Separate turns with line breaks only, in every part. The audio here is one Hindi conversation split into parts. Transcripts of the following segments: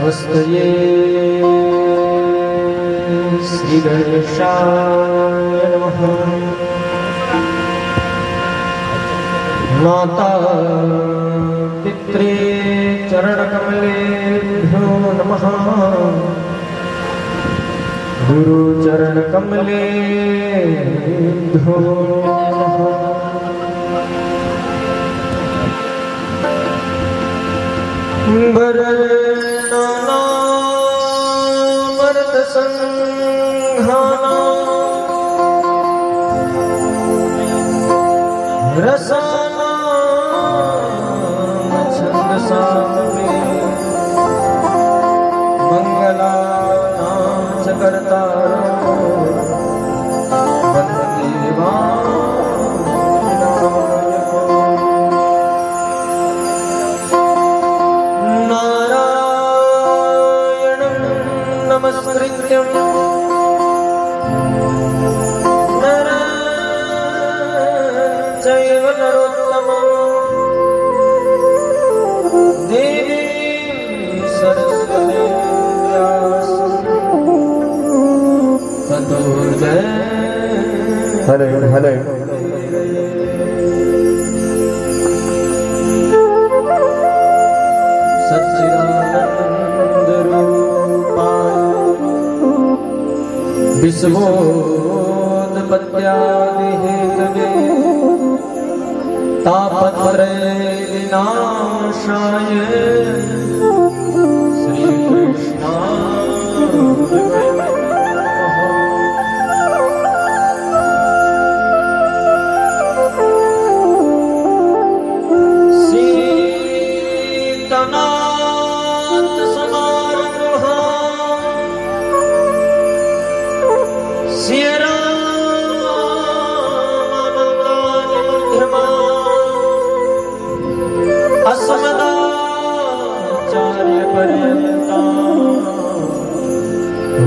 नमस्तये श्री गणेशाय नमः। माता पित्रे चरणकमलेभ्यो नमः। गुरुचरणकमलेभ्यो नमः। वरनामर्तसंघाना रसाना छन्दसामि मंगलानां च कर्तारं वन्दे नमस्कृत्यं नरं चैव नरोत्तमं देवीं सरस्वतीं व्यासं ततो जयं। हरे हरे विश्वोत्पत्त्यादिहेतवे तापत्रयविनाशाय श्रीकृष्णाय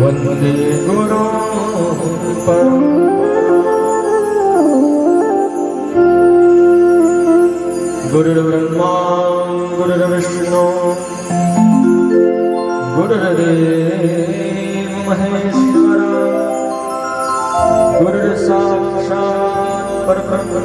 वन्दे गुरु गुरुर्ब्रह्मा गुरुर्विष्णु गुरुर्देव महेश्वर गुरुर्साक्षात् परब्रह्म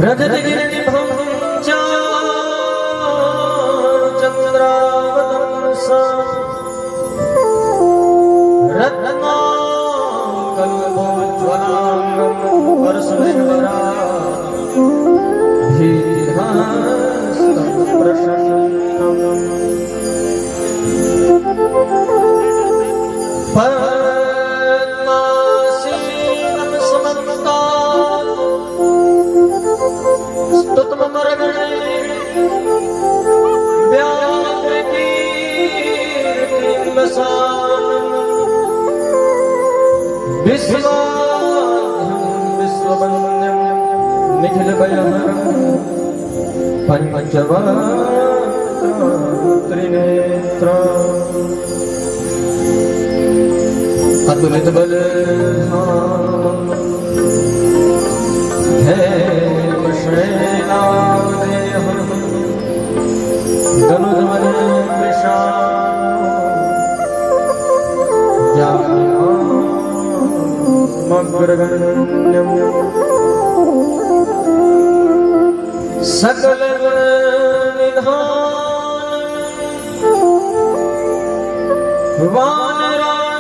रजतगिरिनिभं च चन्द्रावतंसा रत्नाकल्पोज्ज्वलाङ्गं परस्मैवराभिहस्तं प्रसन्नम् पद्मासीनं समन्तात् स्तुतममरगणैः व्याघ्रकीर्तिं वसानं विश्वाद्यं विश्ववन्द्यं निखिलभयहरं पञ्चवक्त्रत्रिनेत्रम् अतुलितबलधामम् हेमश्रेणावदेहं दनुजमनिर्विषामग्रगण्यं सकलनिधानं वानराणामधीसा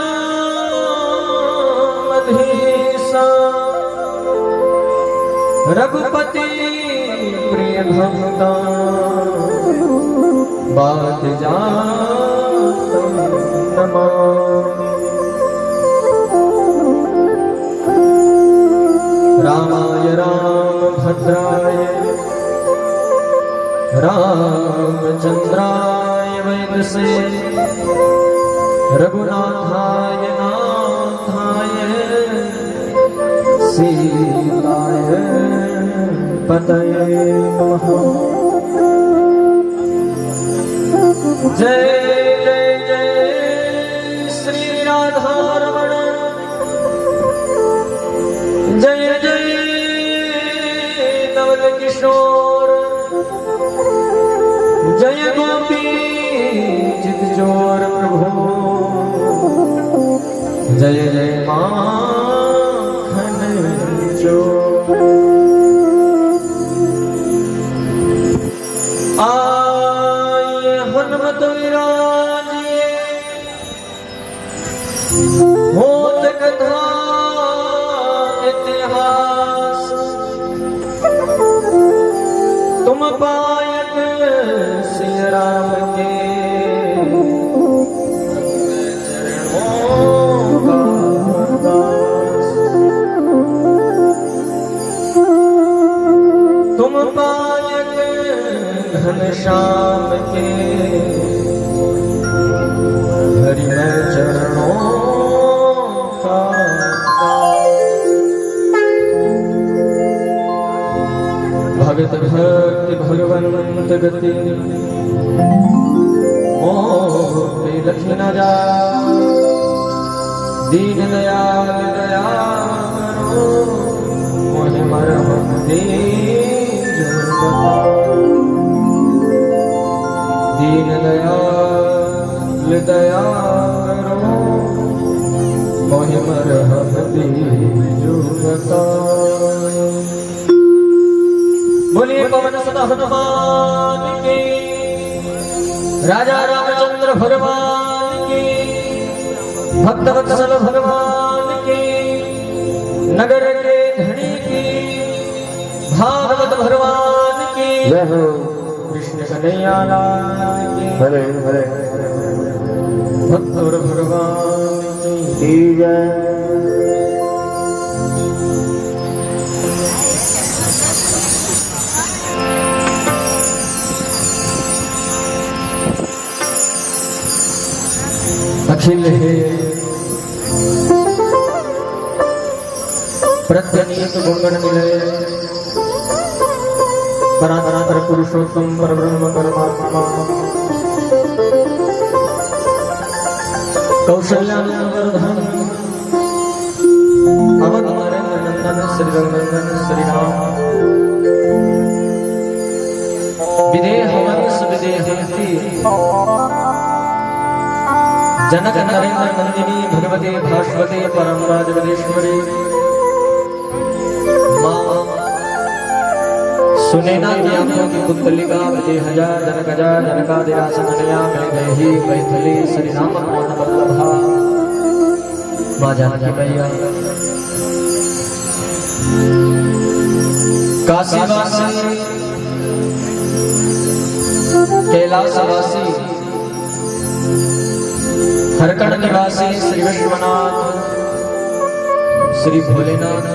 रघुपति प्रिय भक्ता बात जातं नमामि। रामाय रामभद्राय रामचन्द्राय वेदसे रघुनाथाय नाथाय सीताय पतये नमः। जय जय जय श्री राधा रमण जय जय नवल किशोर जय गोपी चित चोर प्रभु जय जय माखन चोर आए हनुमत विराजिए होत कथा इतिहास तुम पायक सिय राम के चरणों का दास तुम पायक घनश्याम के हरि में चरणों का भगत भक्ति भगवंत गति मोह पे लखी न जा दीन दयाल दया करो मोहि मरहम दीन दीन दयाल दया करो मोहि मरहम दीन बोलिए पवन सुत हनुमान की राजा रामचंद्र भगवान की भक्तवत्सल भगवान की नगर के धनी की भागवत भगवान की कृष्ण कन्हैया लाल की
हरे हरे
भक्त भगवान की
जय।
अखिल है प्रत्यनीत गुणगण मिले परात्पर पुरुषोत्तम परब्रह्म परमात्मा कौशल्यावर्धन अवध नरेंद्र नंदन श्री रघुनंदन श्री राम विदेह वंश विदेहंती जनक नरेंद्र नंदिनी भगवते भास्वते परम राजवदेश्वरी माँ सुनैना की आंखों की पुतलिका बजे हजार जनकजा जनकादिरास कन्या में गही मैथिली श्री राम मोहन वल्लभा माँ जानकी मैया काशीवासी कैलाशवासी हरकड़ निवासी श्री विश्वनाथ श्री भोलेनाथ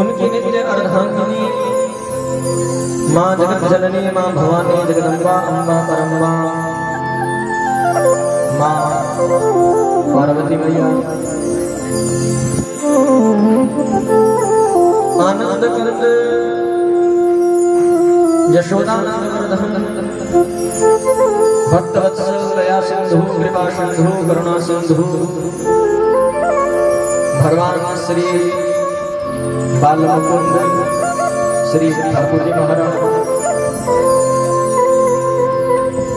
उनकी नित्य अर्धांगिनी मां जगत जननी मां भवानी जगदम्बा अम्बा परम्बा मां पार्वती मैया आनंद करत यशोदानंद भक्तवत्सल दया सिंधु कृपा सिंधु करुणा सिंधु भगवान श्री बाल मुकुंद श्री ठाकुर जी महाराज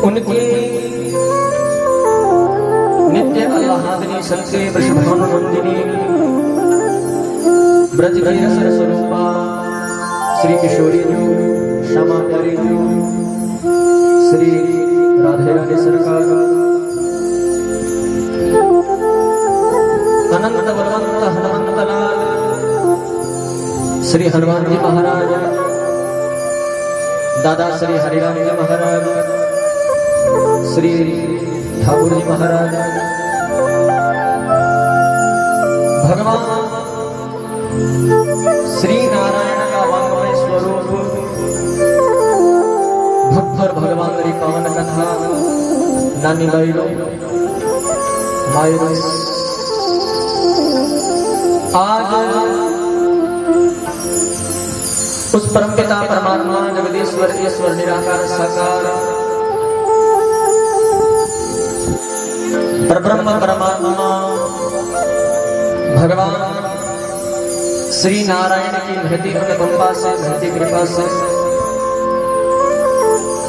उनकी नित्य आह्लादिनी सत्य वृषभानुनंदिनी ब्रज की रसर स्वरूपा श्री किशोरी जी श्यामा प्यारी जी श्री राधे राधे सरकार अनंत बलवंत हनुमंत लाल श्री हनुमान जी महाराज दादा श्री हरिराम जी महाराज श्री ठाकुर जी महाराज भगवान श्री नारायण का वांगमय स्वरूप भक्त भगवान री पावन कथा नानी बैलो मायरो आज उस परमपिता परमात्मा जगदीश्वर ईश्वर निराकार साकार परब्रह्म परमात्मा भगवान श्री नारायण की महती अनुकंपा से महती कृपा से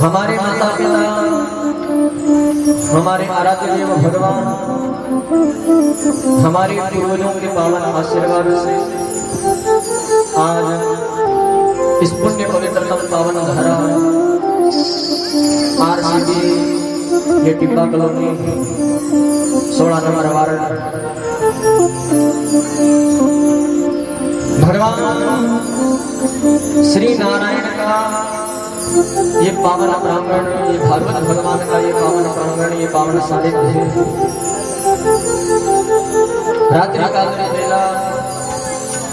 हमारे माता पिता हमारे आराध्य देव भगवान हमारे पूर्वजों के पावन आशीर्वाद से आज इस पुण्य पवित्रतम पावन धारा आरसीबी ये टिब्बा कॉलोनी 16 नंबर वार्ड भगवान श्री नारायण का ये पावन प्रांगण, ये भागवत भगवान का ये पावन प्रांगण, ये पावन सानिध्य है। रात्रि काल में बेला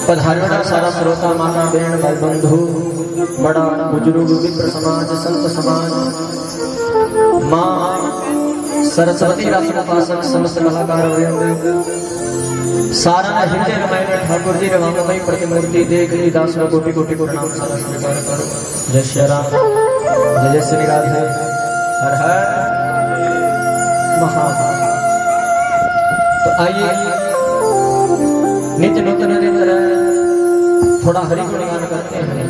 पधारवड़ा सारा श्रोता माता बहन भाई बंधु बड़ा बुजुर्ग विप्र समाज संत समाज माँ सरस्वती राशि उपासक समस्त कलाकार वृंद सारा हृदय रमाय में ठाकुर जी रवामयी प्रतिमूर्ति देख ली दास कोटि कोटि को प्रणाम सारा स्वीकार करो। जय श्री राम जय श्री राधे हर हर महादेव। तो आइए नित्य नूतन दिन थोड़ा हरि को गान करते हैं,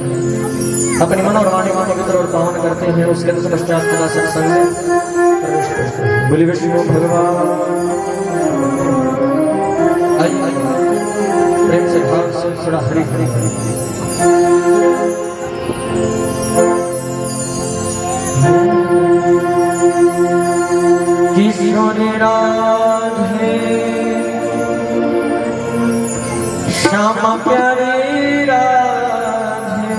अपनी मन और वाणी को पवित्र और पावन करते हैं। उसके पश्चात का सत्संग में बोलिए विष्णु भगवान प्रेम से भाव से थोड़ा हरि हरि किशोर राधे श्यामा प्यारे राधे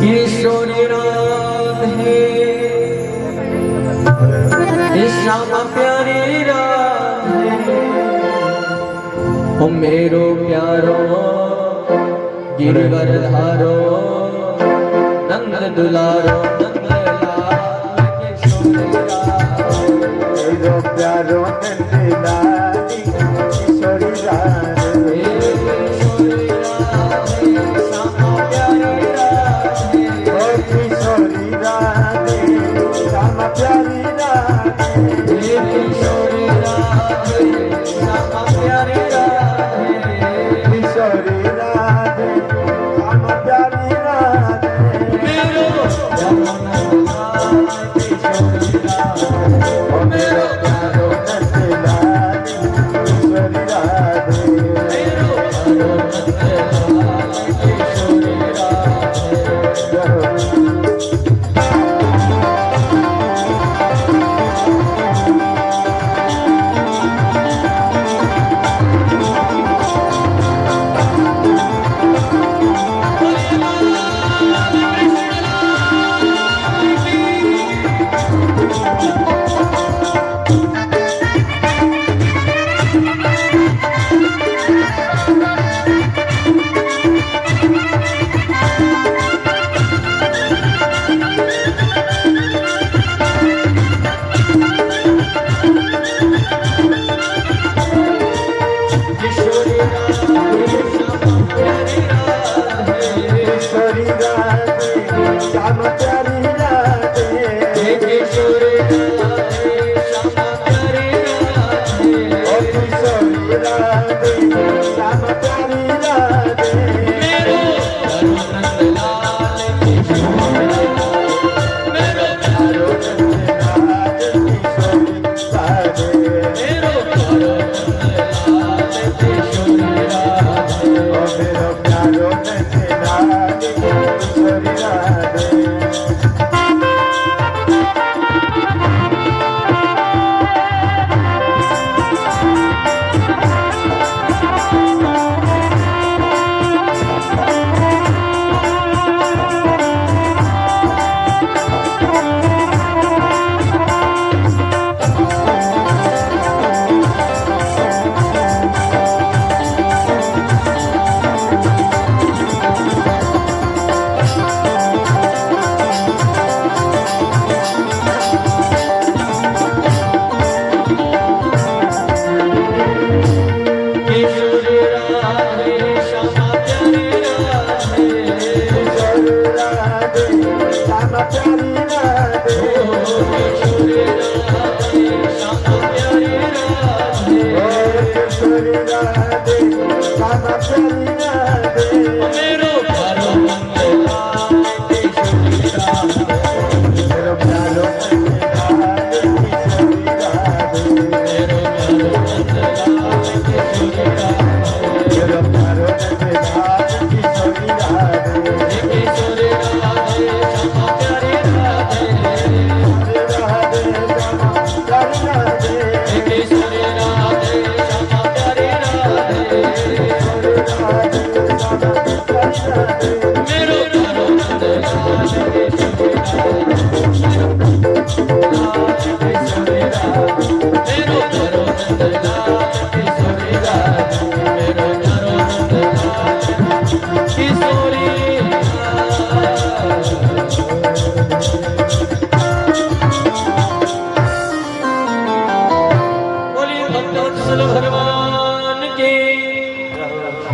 किशोर राधे श्यामा प्यारे ओ मेरो प्यारो गिरवर धारो नंद दुलारो नंद लाल मेरो प्यारो नंद लाली किशोरी राधे श्यामा प्यारी राधे ओ किशोरी राधे श्यामा प्यारी राधे किशोरी राधे श्यामा प्यारी किशोरी राधे श्यामा प्यारी राधे मेरो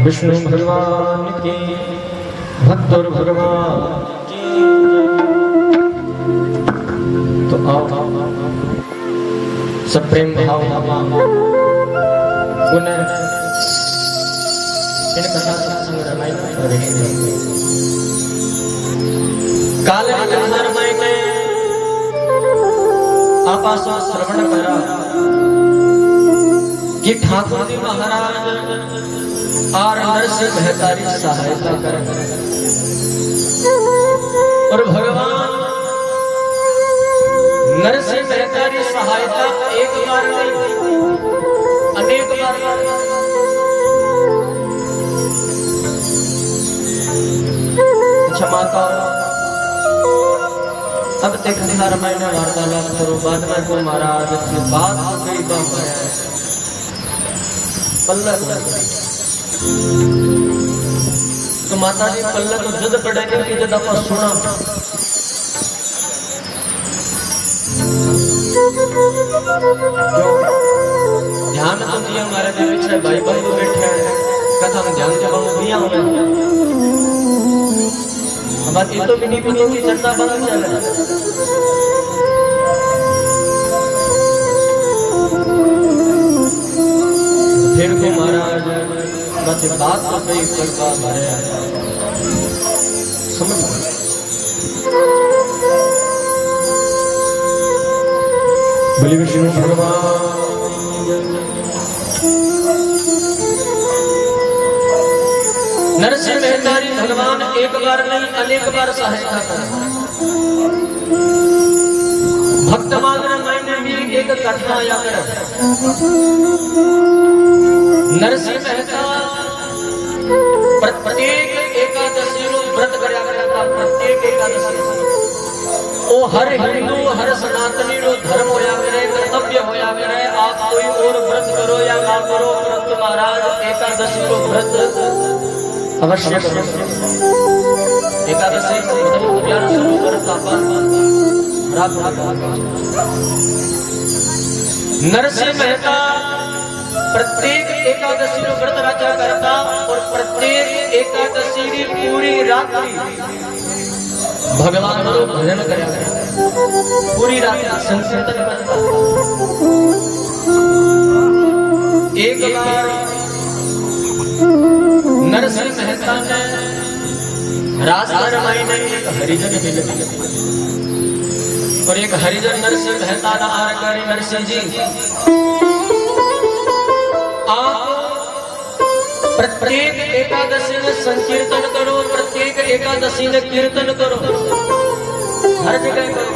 विष्णु भगवान की भक्त और भगवान की। तो आओ सब प्रेम भाव पुनः इन कथा सत्संग रामायण करेंगे। काल रामायण में आपासो श्रवण करा कि ठाकुर जी महाराज और नरसिंह मेहतारी सहायता करें और भगवान नरसिंह मेहतारी सहायता एक बार नहीं अनेक बार। अच्छा माता अब तक हर महीने वार्तालाप करो बाद में को महाराज की बात कई बार पल्ला तो माता जी पल्ला तो जद पड़ेगा कि जब आप सुना ध्यान तो दिया हमारे पीछे भाई बंधु बैठे हैं कथा में ध्यान जब दिया हुआ अब ये तो भी नहीं पता कि चर्चा बंद चल रहा फिर को महाराज बस बात तो कई करता भरे समझ बोली विष्णु भगवान नरसिंह मेहतारी भगवान एक बार नहीं अनेक बार सहायता करें। भक्त मांगना मैंने भी एक कथा आया कर नरसिंह मेहता प्रत्येक एकादशी रो व्रत करया करता। प्रत्येक एकादशी ओ हर हिंदू हर सनातनी रो धर्म होया करे कर्तव्य होया करे आप कोई और व्रत करो या ना करो परंतु महाराज एकादशी रो व्रत अवश्य करो। एकादशी मतलब ज्ञान शुरू करता नरसिंह मेहता प्रत्येक एकादशी रो व्रत रचा करता और प्रत्येक एकादशी की पूरी रात्रि भगवान रो भजन करया पूरी रात्रि संकीर्तन करता। एक बार नरसिंह मेहता ने रास्ता रामायण में एक हरिजन मिले और एक हरिजन नरसिंह मेहता ना आकर नरसिंह जी आप प्रत्येक एकादशी में संकीर्तन करो प्रत्येक एकादशी में कीर्तन करो हर जगह करो।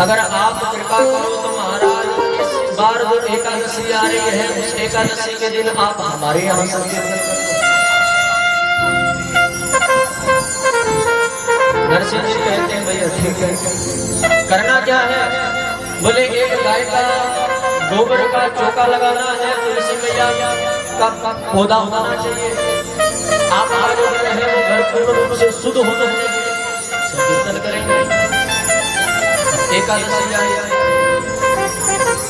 अगर आप कृपा करो तो महाराज इस बार जो एकादशी आ रही है उस एकादशी के दिन आप हमारे यहाँ संकीर्तन करो। नरसिंह जी कहते हैं भैया ठीक है करना क्या है बोले एक गाय का गोबर का चौका लगाना है तुलसी मैया का पौधा होना चाहिए आपका जो घर है वो घर पूर्ण रूप से शुद्ध होना चाहिए संकीर्तन करेंगे। एकादशी आई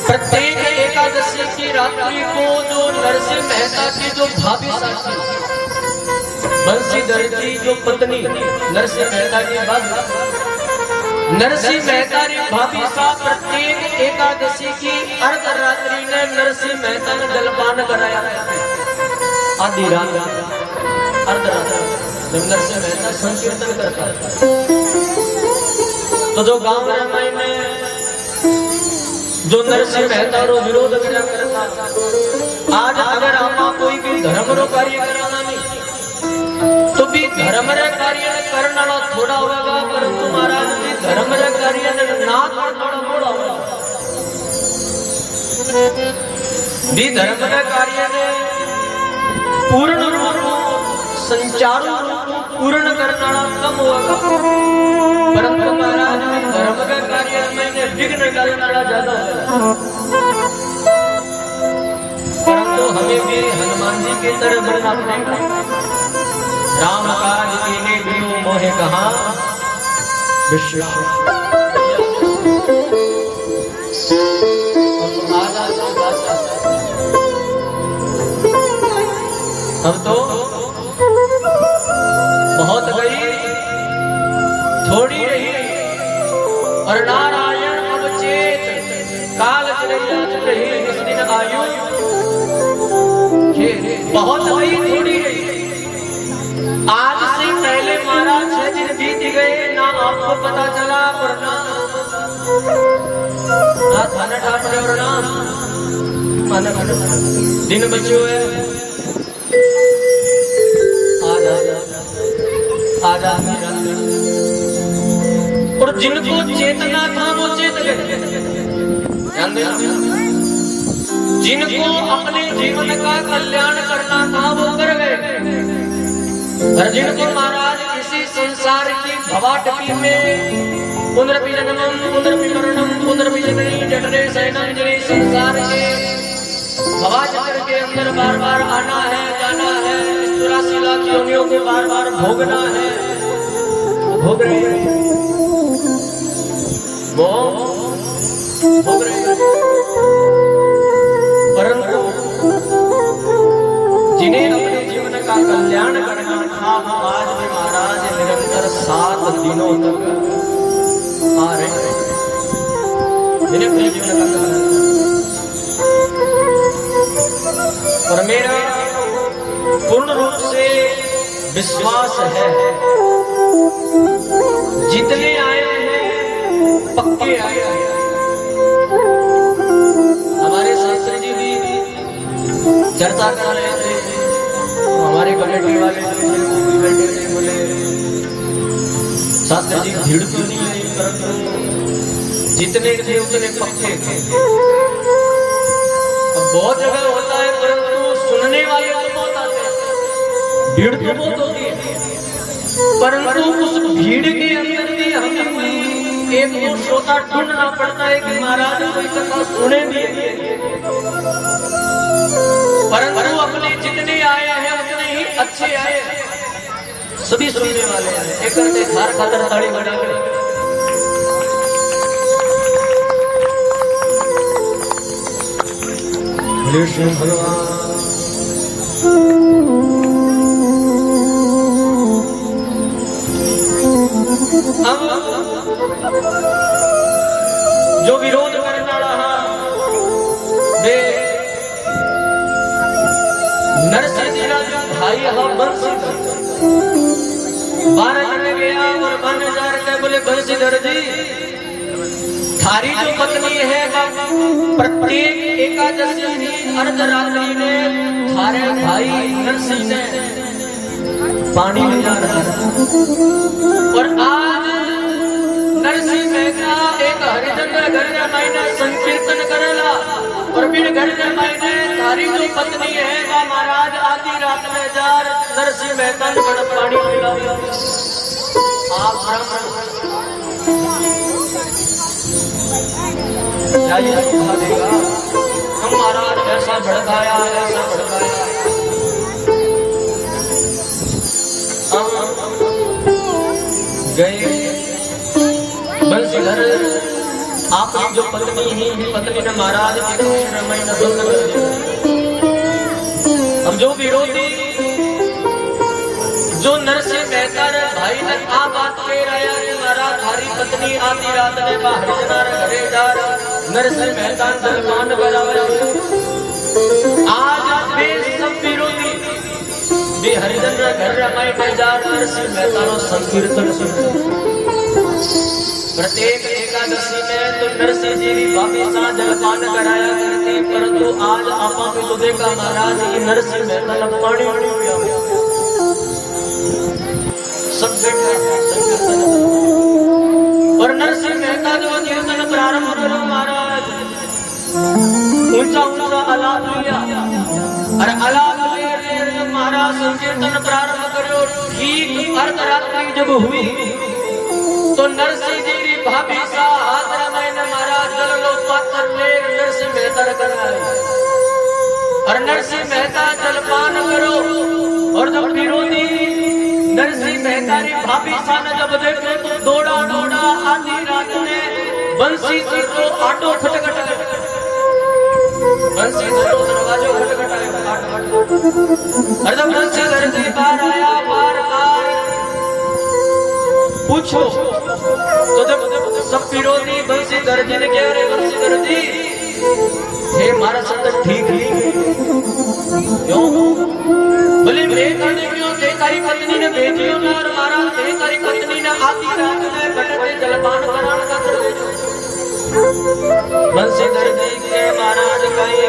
प्रत्येक एकादशी की रात्रि को जो नरसिंह मेहता की जो भाभी साथी बंशीधर की जो पत्नी नरसिंह मेहता की भाभी नरसिंह मेहता की भाभी साहब प्रत्येक एकादशी की अर्धरात्रि ने नरसिंह मेहता ने जलपान कराया आधी रात अर्धरात्रि जब नरसिंह मेहता संकीर्तन करता तो जो गांव रामायण में जो नरसिंह मेहता रो विरोध करता आज अगर आप कोई भी धर्म रो कार्य कराना नहीं तो भी धर्म रे कार्य करना थोड़ा होगा परंतु महाराज भी धर्म रे कार्य ना थोड़ा होगा भी धर्म रे कार्य ने पूर्ण रूप संचारू रूप पूर्ण करना कम होगा परंतु महाराज धर्म के कार्य में विघ्न डालना ज्यादा होगा। परंतु हमें भी हनुमान जी की तरह बनना पड़ेगा। राम काज कीने बिनु मोहे कहा विश्व हम तो बहुत गई थोड़ी रही और नारायण अब चेत काल चले रही इस दिन आयु बहुत गई थोड़ी रही। आज से पहले महाराज 6 दिन बीत गए ना आपको पता चला और ना खाना ठापने और ना दिन बचे हुए आजा और जिनको चेतना था वो चेत गए। जिनको अपने जीवन का कल्याण करना था वो कर गए और जिनको महाराज किसी संसार की भवाटकी में पुनर्पि जन्मम पुनर्पि मरणम पुनर्पि जननी जठरे शयनम जने संसार के भवाचक्र के अंदर बार बार आना है जाना है 84 लाख योनियों को बार बार भोगना है भोग रहे हैं वो भोग रहे हैं। परंतु जिन्हें अपने जीवन का कल्याण करना था वो आज भी महाराज निरंतर 7 दिनों तक आ रहे हैं जिन्हें अपने जीवन का कल्याण। और मेरा पूर्ण रूप से विश्वास है जितने आए हैं पक्के आए हैं। हमारे शास्त्री जी भी चर्चा कर रहे थे हमारे कमेटी वाले बैठे थे बोले शास्त्री जी भीड़ तो नहीं है परंतु जितने थे उतने पक्के थे। बहुत जगह होता है परंतु सुनने वाले तो बहुत आते हैं भीड़ तो बहुत होती है परंतु उस भीड़ के अंदर भी हमें कोई एक दो श्रोता ढूंढना पड़ता है कि महाराज कोई कथा सुने भी। परंतु अपने जितने आए हैं उतने ही अच्छे आए हैं सभी सुनने वाले हैं। एक करके खार खातर ताड़ी बना कृष्ण भगवान अब जो विरोध करना रहा वे नरसिंह जी जो भाई बंसी 12 जने गया और 12,000 के बोले बंसीधर जी थारी जो पत्नी है प्रत्येक एकादशी अर्धरात्रि में थारे भाई नरसिंह ने पानी ले जा रहा है और आज नरसिंह मेहता एक हरिचंद्र घर जमाई ने संकीर्तन करेला और फिर घर जमाई ने थारी जो पत्नी है वह महाराज आधी रात में जा नरसिंह मेहता ने बड़ा पानी पिला। आप क्या ये दिखा देगा हम महाराज ऐसा भड़काया ऐसा भड़काया। गए बंसीधर आपकी जो पत्नी ही पत्नी ने महाराज हम जो विरोधी जो नरसिंह मेहता भाई ने आ बात कह रहा है महाराज थारी पत्नी आधी रात में बाहर घरे जा नरसिंह मेहता सलमान बराबर आज वे सब विरोधी भी हरिचंद्र घर रमाई बाजार नरसिंह मेहता संकीर्तन प्रत्येक एकादशी में तो नरसिंह जी भी भाभी सा जलपान कराया करते परंतु आज आपा में तो देखा महाराज की नरसिंह मेहता पानी सब संकीर्तन और नरसिंह मेहता जो कीर्तन प्रारंभ करो महाराज ऊंचा ऊंचा आलाप लिया और आलाप ले महाराज संकीर्तन प्रारंभ करो। ठीक अर्धरात्रि जब हुई तो नरसिंह जी री भाभी सा हाथ रामायण महाराज जल लो पात्र ले नरसिंह मेहता कराए और नरसिंह मेहता जलपान करो और जब विरोधी नरसिंह मेहता री भाभी सा ने जब देखे तो दौड़ा दौड़ा आधी रात में बंसी को आटो खटखट बंसी दरवाजो खटखटाए और जब तारी पत्नी ने भेजियो ना और मारा ते तारी पत्नी ने आधी रात में घटते जलपान करान का कर भेजो बंसीधर जी के महाराज कहे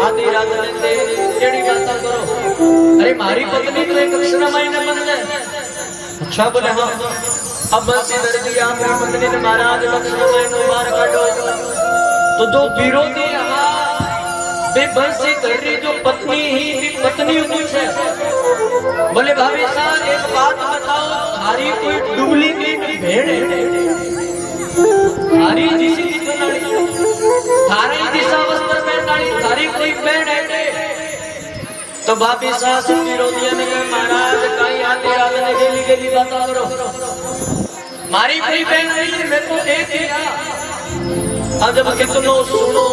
आधी रात में ते केड़ी बात करो अरे मारी पत्नी तो एक कृष्ण महीने बंद है अच्छा बोले हाँ अब बंसीधर जी आपकी पत्नी ने महाराज कृष्ण महीने बाहर काटो तो जो विरोधी बे बंसीधर जो पत्नी ही पत्नी पूछे बोले भाभी साहब एक बात बताओ थारी कोई डुप्लीकेट भेड़ है थारी जिसी की बनाड़ी थारे दिशा वस्त्र पहनाड़ी थारी कोई भेड़ है तो भाभी साहब विरोधियों ने कहा महाराज कहीं आते रात ने गेली गेली बात करो मारी कोई बहन नहीं है मैं तो एक ही अब जब कितनो सुनो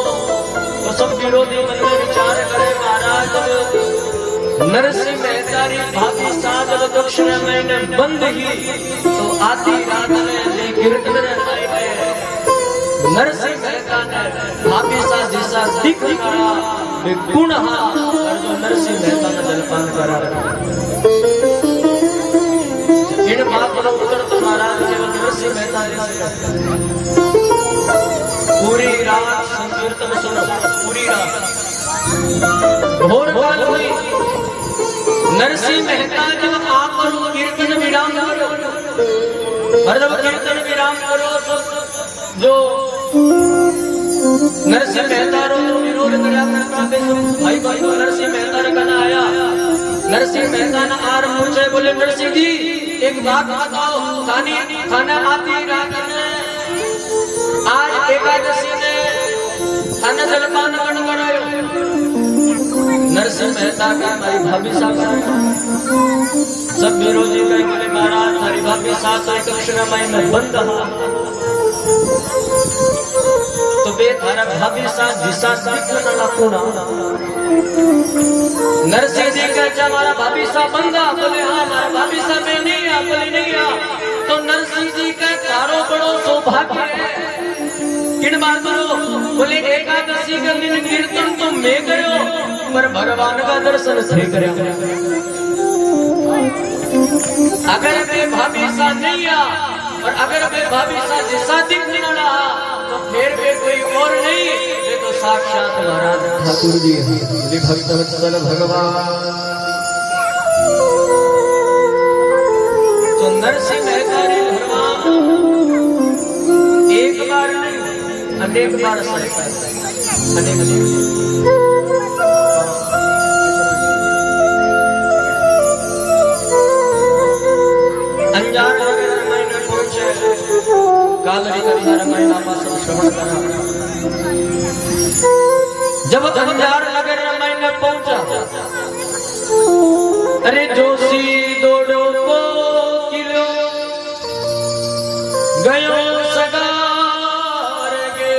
तो सब विरोधी मन में विचार करे महाराज नरसिंह मेहतारी भाभी साहब जब दक्षिण महीने बंद ही तो आधी रात में कीर्तन नरसिंह मेहता ने भाभी साहब जैसा दिख करा गुण और जो नरसिंह मेहता ने जलपान करा इन बात का उत्तर तो महाराज केवल नरसिंह मेहता पूरी रात संकीर्तन सुनो पूरी रात भोर काल हुई नरसिंह मेहता जब आप कीर्तन विराम करो और जब कीर्तन विराम करो तो जो नरसिंह मेहता रो विरोध करया करता भाई भाई तो नरसिंह मेहता ने कहना आया नरसिंह मेहता ने आर पूछे बोले नरसिंह जी एक बात बताओ खाना आती रात में आज एकादशी ने खाना जलपान कौन करायो नरसिंह मेहता का हमारी भाभी साहब सब विरोधी कहे बोले महाराज हमारी भाभी साहब तो कृष्ण महीने बंद तो बेधारा भाभी साहब दिशा नरसिंह जी का हमारा भाभी साहब बंदा बोले हाँ हमारा भाभी साहब में नहीं आ बोले नहीं आ तो नरसिंह जी का कारो बड़ो सौभाग्य है किन बात करो बोले एकादशी का दिन कीर्तन तो मैं करो पर भगवान का दर्शन थे करे अगर मैं भाभी सा नहीं आ और अगर मैं भाभी सा जैसा दिख नहीं रहा तो फिर भी कोई और नहीं ये तो साक्षात महाराज ठाकुर जी है भक्त वत्सल भगवान तो नरसिंह मेहता ने भगवान एक बार नहीं अनेक बार अनेक अंजार नगर महीने पहुंचे कालरी कथा रामायण पासन श्रवण करा जब अंजार नगर महीने पहुंचा अरे जोशी दौड़ो को किलो गयो सगार गे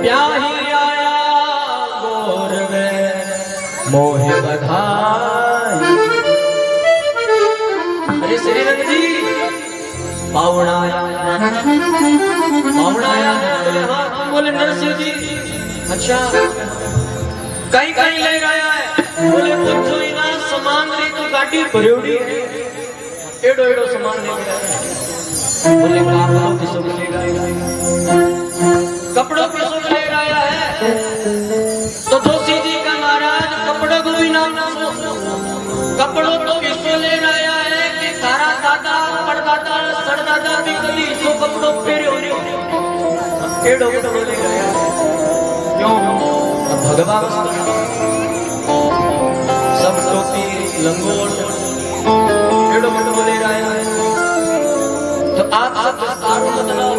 ब्याही आया गोरवे मोहे बधाई अरे श्री रंग जी पावना बोले हाँ बोले नरसिंह जी अच्छा कहीं कहीं ले आया है बोले पूछो इना सामान री तो गाड़ी भरेड़ी एडो एडो सामान ले आया बोले कपड़ों की सब ले आया कपड़ों की सब ले आया है तो जोशी जी का महाराज कपड़ों को भी नाम कपड़ों तो इसको ले आया है कि तारा दादा परदादा सरदादा भी कभी इसको कपड़ों पेरे होने एडो कपड़ों ले आया क्यों भगवान सब टोपी लंगोट एडो कपड़ों ले आया है तो आप सब विस्तार बदलाओ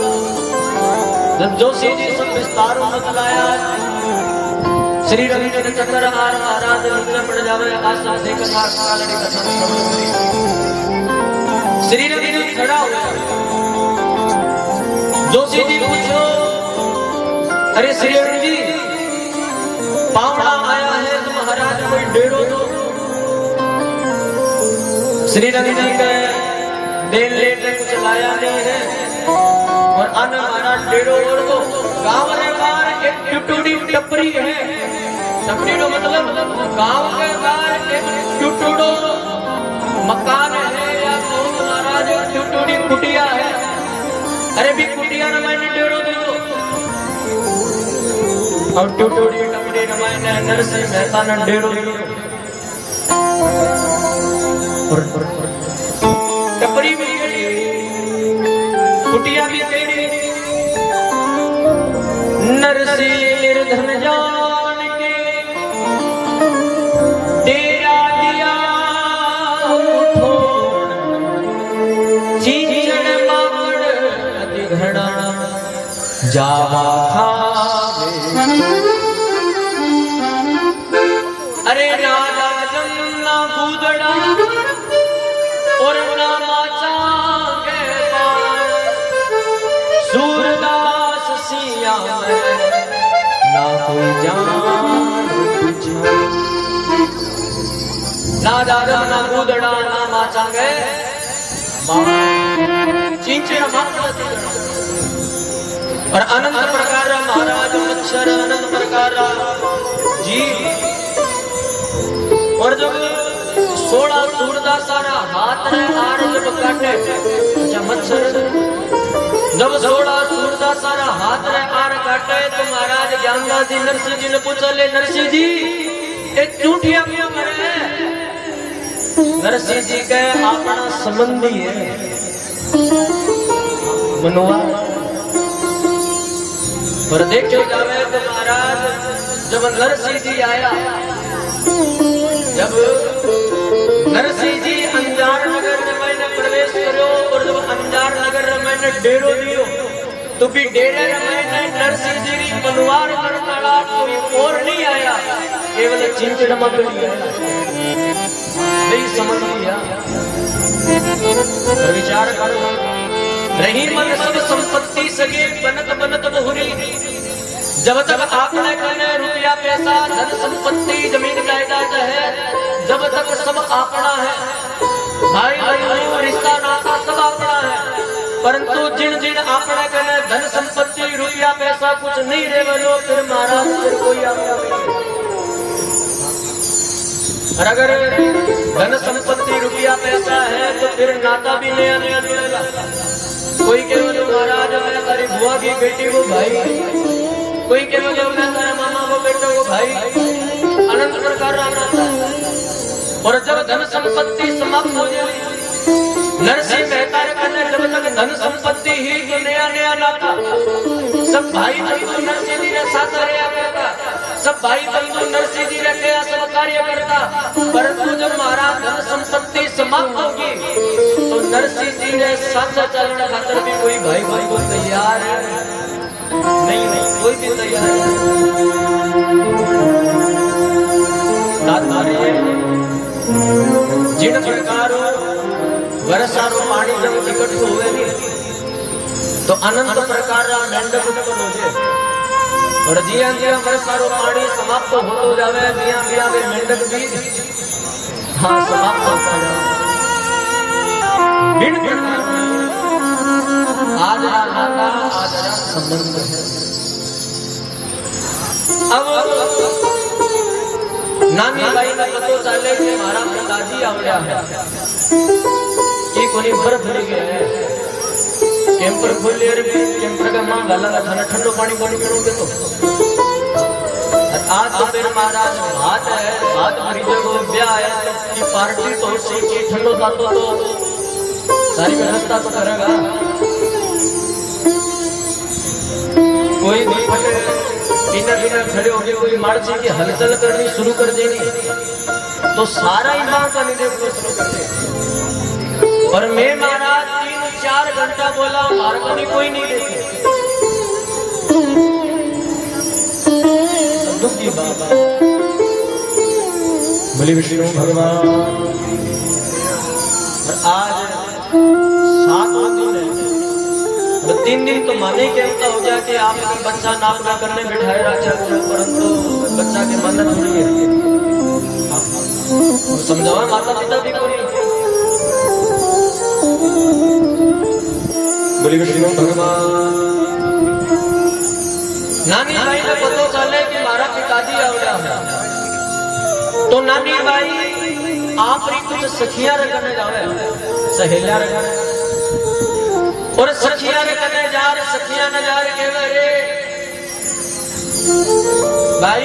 जब जोशी जी सब विस्तार बदलाया श्री रविंद्र चक्र आर महाराज रुद्र पड़ जावे आशा से कथा कालड़ी कथा श्री रविंद्र खड़ा हुआ जोशी जी पूछो अरे श्री रविंद्र जी पावड़ा आया है तो महाराज कोई डेरो दो श्री रविंद्र जी का देन लेने कुछ लाया नहीं है और अन हमारा डेरो और दो गांव रे बाहर एक टुटुड़ी टपरी है टपरी नो मतलब गांव के बाहर एक टूटूड़ो मकान है या तो महाराज टूटूड़ी कुटिया है। अरे भी कुटिया न मैंने डेरो दो और टूटूड़ी टपरी न मैंने नरसिंह मेहता न डेरो दो और टपरी भी कुटिया भी तेरी नरसिंह निर्धन जान के तेरा दिया उठो चीचड़ माकड़ अति घड़ा जावा खावे। अरे ना राजन ना बूदड़ा और ना माचा के सूरदास सिया ना कोई जान ना दादा ना बूदड़ा ना माचा के चिंचड़ मात्र और अनंत प्रकार महाराज मच्छर अनंत प्रकार जीव और जब 16 सूरदास सारा हाथ में आर जब काटे अच्छा मच्छर जब 16 सूरदास सारा हाथ में आर काटे तो महाराज ज्ञानदास जी नरसिंह जी ने पूछा ले नरसिंह जी एक चूठिया क्यों करे। नरसिंह जी के अपना संबंधी है मनोवा पर देखो जावे तो महाराज जब नरसिंह जी आया जब नरसिंह जी अंजार नगर में मैंने प्रवेश करो और जब अंजार नगर में मैंने डेरो दियो तो भी डेरे में मैंने नरसिंह जी की मनवार करने वाला कोई और नहीं आया केवल चिंचड़ मकड़ी आया नहीं समझ लिया विचार करो रही मन सब संपत्ति सगे बनत बनत बहुरी जब तक आंकड़े करने रुपया पैसा धन संपत्ति जमीन जायदाद है जब तक सब आंकड़ा है भाई भाई रिश्ता नाता सब आंकड़ा है परंतु जिन जिन आंकड़े करने धन संपत्ति रुपया पैसा कुछ नहीं रहे बोलो फिर महाराज फिर कोई आंकड़ा नहीं। और अगर धन संपत्ति रुपया पैसा है तो फिर नाता भी नया नया जुड़ेगा। कोई केवल महाराज मैं तेरी बुआ की बेटी को भाई कोई केवल मैं तेरे मामा को बेटे को भाई अनंत प्रकार नाता और जब धन संपत्ति समाप्त हो जाए नरसिंह मेहता ने जब तक धन संपत्ति ही तो नया नया नाता सब भाई बंधु नरसिंह जी ने साथ रहा करता सब भाई बंधु नरसिंह जी ने किया सब कार्य करता परंतु जब महाराज धन संपत्ति समाप्त होगी तो नरसिंह जी ने साथ चलने खातर भी कोई भाई भाई को तैयार नहीं कोई भी तैयार जिन प्रकार वर्षारो पानी जब निकट हुए तो अनंत प्रकार मेंढक उत्पन्न हो जाए और जिया जिया वर्षारो पानी समाप्त होतो जावे जिया जिया वे मेंढक भी हाँ समाप्त होता जावे आज नाता आज संबंध है। अब नानी बाई का पतो चाले कि हमारा पिताजी आवड़िया है कि कोई बर्फ ले गया है कैंपर खोल लिया रे कैंपर का मां गाला का थाना ठंडो पानी पानी पीओगे तो आज तो फिर महाराज भात है भात मरीजों को ब्याह है कि पार्टी तो से कि ठंडो था तो सारी व्यवस्था तो करेगा कोई भी फटे डिनर डिनर खड़े होके कोई मार्ची की हलचल करनी शुरू कर देनी तो सारा ईमान का निदेश शुरू कर दे और मैं महाराज 3-4 घंटा बोला मार्ग कोई नहीं देते दुखी बाबा बोले विष्णु भगवान और आज 7 दिन है तो 3 दिन तो माने के होता हो जाए कि आप बच्चा नाप ना करने बिठाए राजा को परंतु बच्चा के मन थोड़ी है समझाओ माता पिता भी कोई बोली विष्णु भगवान नानी भाई ने पता चले कि मारा पिताजी आवड़ा है तो नानी बाई आप री कुछ सखियां रखने जावे सहेलियां रखने और सखियां रखने जा रे सखियां न जा रे कहवे रे भाई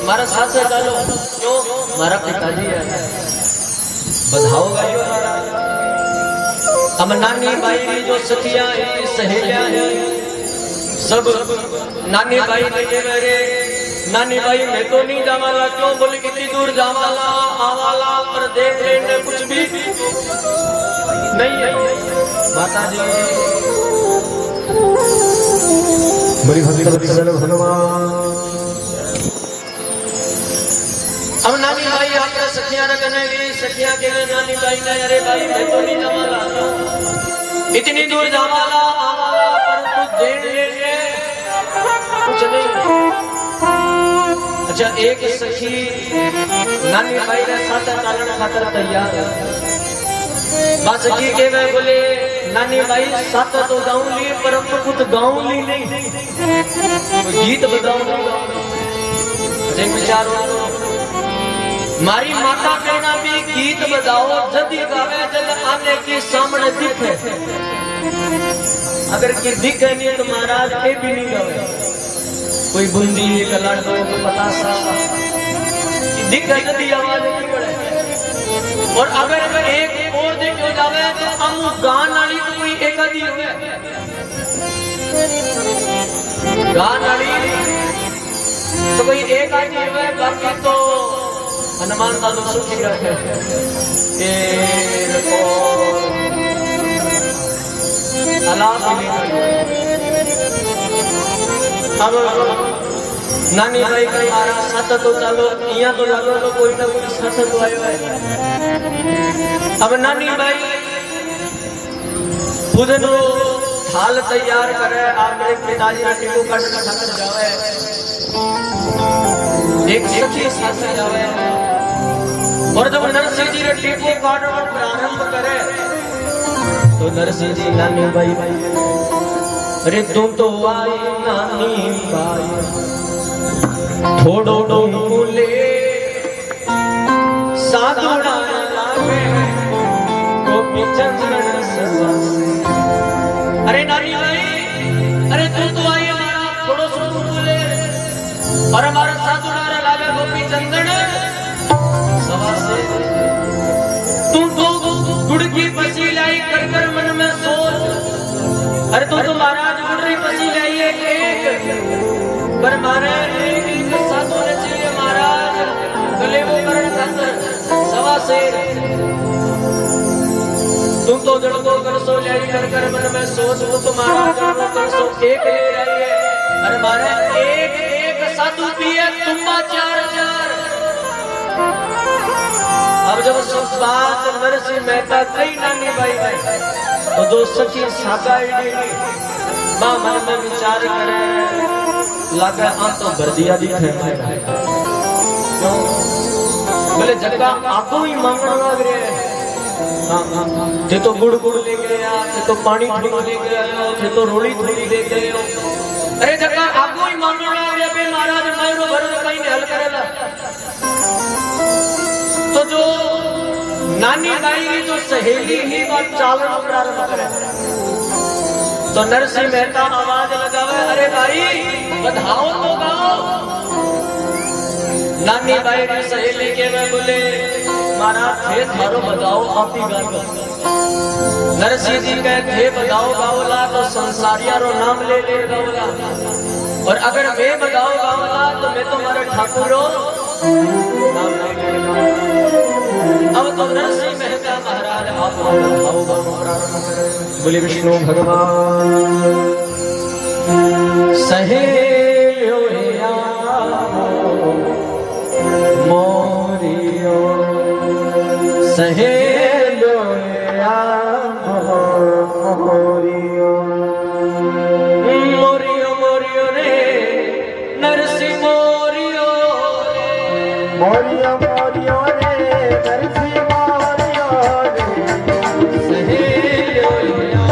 मारा साथ से चलो क्यों मारा पिताजी है बधाओ गाइयो अब नानी बाई की जो सखियां है सहेलियां है सब नानी बाई ने कहवे रे नानी भाई मैं तो नहीं जावाला क्यों बोले कितनी दूर जावाला आवाला पर देख लेने कुछ भी नहीं है माता जी बड़ी भक्ति भगवान अब नानी भाई आपने सखियां रखने गई सखियां के नानी भाई ने अरे भाई मैं तो नहीं जावाला इतनी दूर जावाला आवाला पर कुछ देख लेने कुछ नहीं। अच्छा एक सखी नानी भाई ने साथ चालन खातर तैयार बस सखी के वे बोले नानी भाई साथ तो गाऊंगी पर कुछ गाऊंगी नहीं गीत बजाऊंगी विचारो मारी माता कहना भी गीत बजाओ जदी गावे जल आने की सामने दिखे अगर की दिखे नहीं तो महाराज के भी नहीं गावे कोई बूंदी एक लाडो पतासा दिक्कत दी आवाज नहीं पड़े और अगर एक और दिन हो जावे तो हम गान वाली तो कोई एक आदि हो गान वाली तो कोई एक आदि हो बाकी तो हनुमान दादू सुखी रखे अलाप अब नानी भाई का मारा साथ तो चलो यहाँ तो लगो तो कोई ना कोई साथ तो आयो है अब नानी भाई खुद नो थाल तैयार करे आप मेरे पिताजी ने टिको कट खातर जावे एक सखी साथ जावे और जब नरसिंह जी ने टिको काटना प्रारंभ करे तो नरसिंह जी नानी भाई अरे तुम तो आई नानी बाई थोड़ो डोले साधुड़ा लागे गोपी चंद्रन ससा अरे नानी भाई अरे तुम तो आई हमारा थोड़ो सो बोले और हमारा साधुड़ा लागे गोपी चंद्रन सवा से तुम तो गुड़ की पसी लाई कर कर मन में सोच अरे तो महाराज गुड़री पसी लाइए एक पर महाराज एक साधु ने चाहिए महाराज गले वो करण खातर सवा से तुम तो जड़को कर सो लाई कर कर मन में सोच वो तो महाराज जड़को कर सो एक ले रही है अरे महाराज एक एक साधु पिए तुम्बा 4,000 अब जब बात नरसिंह मेहता कई नानी भाई तो जो सखी सागा मां मन में विचार करे लगे आ तो बर्दिया दिखे बोले जगह आपको ही मांगना लग रहे हैं जे तो गुड़ गुड़ लेके आया जे तो पानी थोड़ी लेके आया जे तो रोली थोड़ी लेके आया अरे जगह आपको ही मांगना लग रहे बे महाराज मायरो भरो कहीं हल करेला तो जो नानी बाई की जो सहेली ही बात चालन प्रारंभ करे तो नरसिंह मेहता आवाज लगावे अरे भाई बधाओ तो गाओ नानी बाई की सहेली के में बोले महाराज थे थारो बधाओ आपी गाओ नरसिंह जी कहे थे बधाओ गाओला तो संसारिया रो नाम ले ले गाओला और अगर मैं बधाओ गाओला तो मैं तुम्हारे ठाकुरो नाम ले ले अब तो नरसिंह मेहता महाराज आप बोले विष्णु भगवान सहेलियो मोरियो सहेलियो मोरियो मोरियो मोरियो रे नरसिंह मोरियो मोरियो मोरियो रे नरसिंह मोरियो रे सहेलियो मोरियो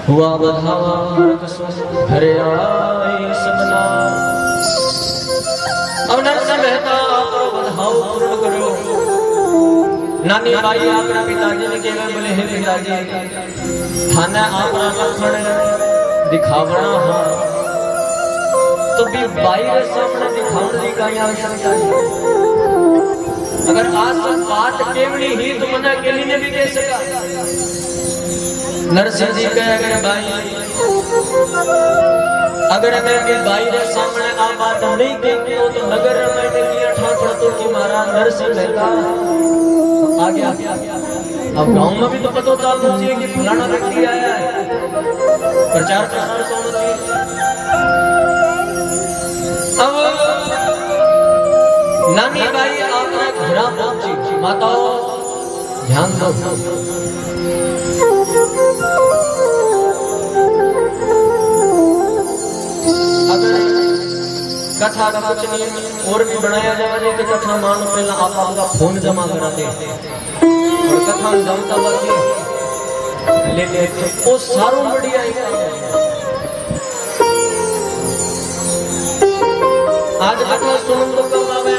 हुआ बधावा घरे आई सबना। अब नरसिंह मेहता आपरो बधाओ पूर्ण करो। नानी बाई आपना पिताजी ने केवे बोले हे पिताजी थाने आपना लखण दिखावना हो तो भी बाई रे सामने दिखावने की काई आवश्यकता है। अगर आज तक बात केवड़ी ही तो मना केली ने भी कह सका। नरसिंह जी कहे अगर मैं के बाई रे सामने आ बात नहीं कहती हो तो नगर में किया ठाकुर तो की मारा नरसिंह मेहता आ गया। अब गांव में भी तो पता चलना चाहिए कि फलाना व्यक्ति आया है, प्रचार प्रसार तो होना चाहिए। अब नानी बाई आपने घरा पहुंची। माताओं ध्यान दो, अगर कथा का कुछ नहीं और भी बनाया जाए तो कथा मानो पहला आप आपका फोन जमा करा दे और कथा जमता बाकी ले ले तो वो सारों बढ़िया है। आज कथा सुन तो कम आवे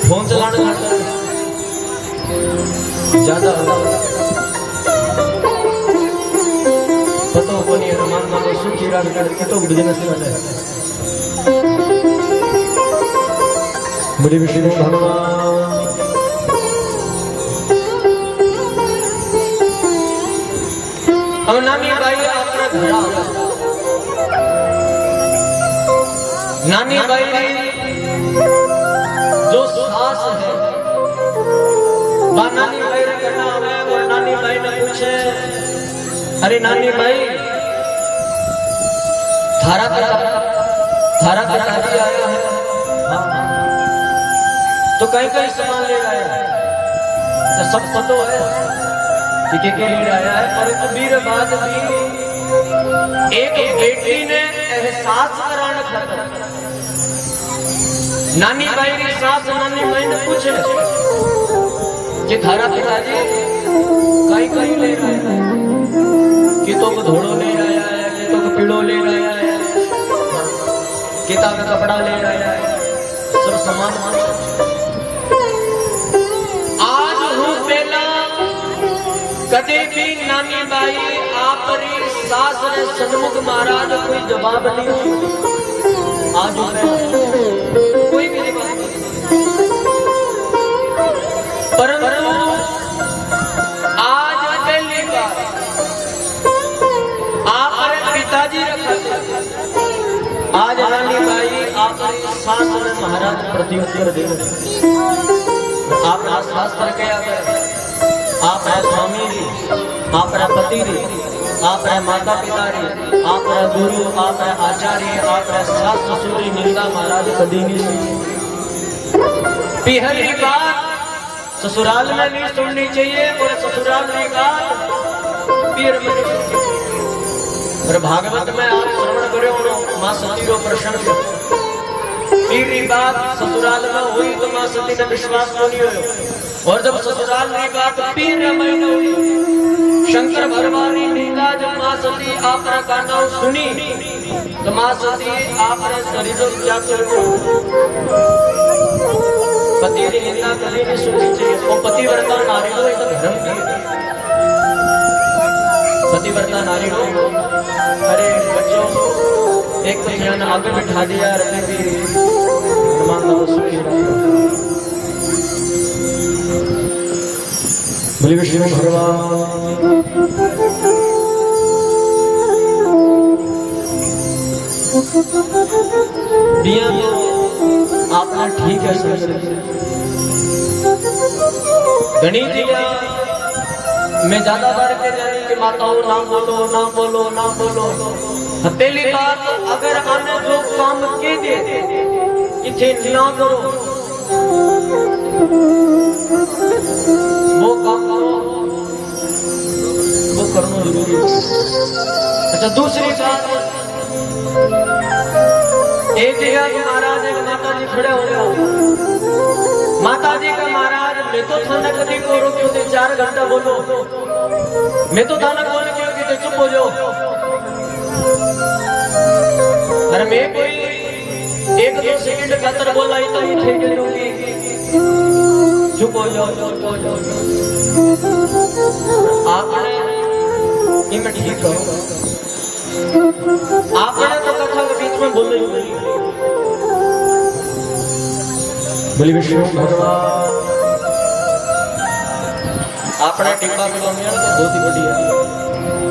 फोन चलाने ज्यादा पतो कोनी रमान मानो सुखी रात करके तो बिजनेस वाला है। मुझे विष्णु भगवान अब नानी बाई अपना घर नानी बाई जो सास है नानी बाई ने करना है और नानी बाई ने पूछे अरे नानी भाई थारा पर आदि आया है तो कहीं कहीं सामान ले आया है तो सब पतो है कि के लिए आया है। पर कबीर बात भी एक बेटी ने एहसास कराना चाहता नानी बाई की सास नानी बाई ने पूछे कि थारा पिताजी कहीं कहीं ले रहा है, कि तो धोड़ो ले आया है, कि तो पीड़ो ले आया है, किता का कपड़ा ले आया है, सब सामान। आज हूँ पहला कदे भी नानी बाई आपरी सास ने सन्मुख महाराज कोई जवाब नहीं हो। आज कोई भी जवाब नहीं, परंतु आज पहली बार आपरे पिताजी रखा, आज नानी बाई आपरी सास ने महाराज प्रत्युत्तर दे। आप शास्त्र के आगे आप है स्वामी जी, आप है पति जी, आप है माता पिता जी, आप है गुरु, आप है आचार्य, आप है सास ससुर की निंदा महाराज कभी नहीं सुनी। पहली बात ससुराल में नहीं सुननी चाहिए और ससुराल की बात पीर में नहीं सुननी चाहिए। और भागवत में आप श्रवण करो मां सती रो प्रसंग, पीर की बात ससुराल में हुई तो मां सती ने विश्वास नहीं हुआ, और जब ससुराल की बात पीर में हुई, शंकर भगवान की लीला जब मां सती आपरा गाना सुनी तो मां सती आपने शरीर त्याग कर पति की निंदा कभी नहीं सुननी चाहिए। और पतिव्रता नारी हो एक धर्म की, पतिव्रता नारी हो। अरे बच्चों एक तो ज्ञान आगे बिठा दिया, रखने की बोले विष्णु भगवान। दिया तो आपने ठीक है सर, गणित दिया मैं ज्यादा बढ़ के जाने कि माताओं नाम बोलो नाम बोलो नाम बोलो। पहली बात अगर आने जो काम के दे किथे ना करो वो काम करो, वो करना जरूरी है। अच्छा दूसरी बात, एक जगह महाराज एक माता जी खड़े हो गए, माता जी का महाराज मैं तो थाना कभी को रोक्यो थे 4 घंटा बोलो, मैं तो थाना बोल के चुप हो जाओ। अरे मैं कोई 1-2 सेकंड खातर बोला ही तो ये ठीक है, चुप हो जाओ चुप हो जाओ। आपने ये मैं ठीक कहूँ, आपने तो कथा के बीच में बोल रही। बोली विष्णु भगवान। आपने टिप्पा किलोमीटर तो बहुत ही बढ़िया,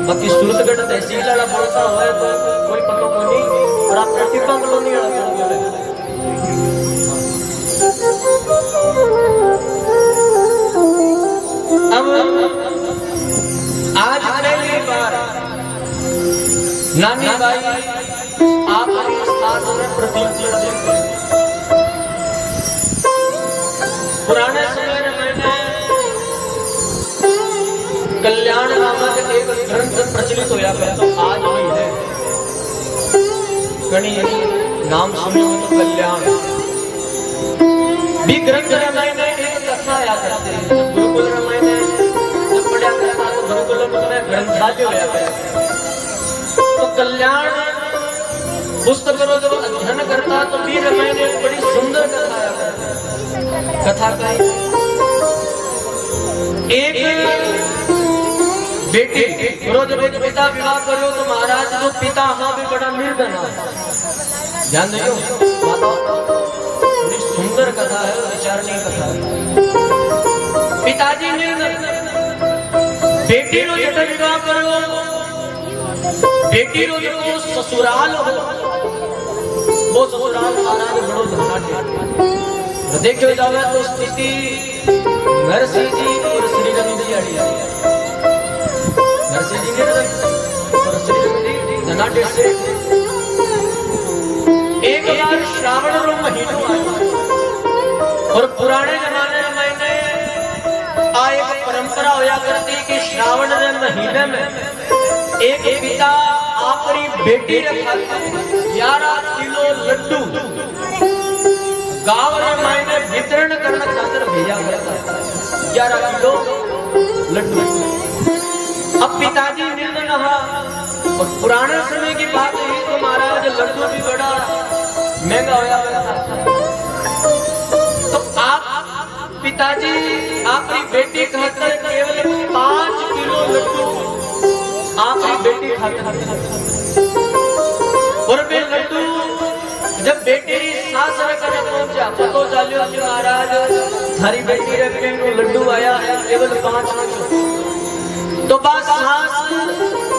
बाकी सूरतगढ़ तहसील वाला बोलता हुआ है तो कोई पता को नहीं, और आपने टिप्पा किलोमीटर वाला अब आज पहली बार नानी बाई आपकी सास में प्रत्युत्तर देते। पुराने समय में मैंने कल्याण नामक एक ग्रंथ प्रचलित होया था, तो आज भी है गणी नाम सुनो तो कल्याण भी ग्रंथ में मैंने एक कथा याद करते हैं। गुरुकुल में मैंने जब पढ़ा करता तो गुरुकुल में ग्रंथालय होया था, तो कल्याण पुस्तक जब अध्ययन करता तो भी मैंने एक बड़ी सुंदर कथा याद करता। कथा का एक बेटी रोज रोज पिता विवाह करो तो महाराज जो पिता हमारा भी बड़ा निर्धन है, ध्यान दो बड़ी सुंदर कथा है, विचारनीय कथा है। पिताजी ने बेटी रोज विवाह करो, बेटी रोज को ससुराल हो, वो ससुराल महाराज बड़ो धनाढ्य। देखो जावे तो स्थिति नरसिंह जी और श्री रवि जी आड़ी है। नरसिंह जी ने और श्री रवि जी धनाढ्य से एक बार श्रावण रो महीनो आया, और पुराने जमाने में मैंने एक परंपरा होया करती कि श्रावण के महीने में एक पिता अपनी बेटी रखा 11 किलो लड्डू गांव में मायने वितरण करने खातिर भेजा गया था 11 किलो लड्डू। अब पिताजी निर्धन रहा और पुराने समय की बात है तो महाराज लड्डू भी बड़ा महंगा होया था। तो आप पिताजी आपकी बेटी खातिर केवल 5 किलो लड्डू आपकी बेटी खातिर, और वे लड्डू जब बेटी सास करे पहुंचा पतो चलियो कि महाराज थारी बेटी रे पेट में लड्डू आया है केवल 5 किलो। तो बात सास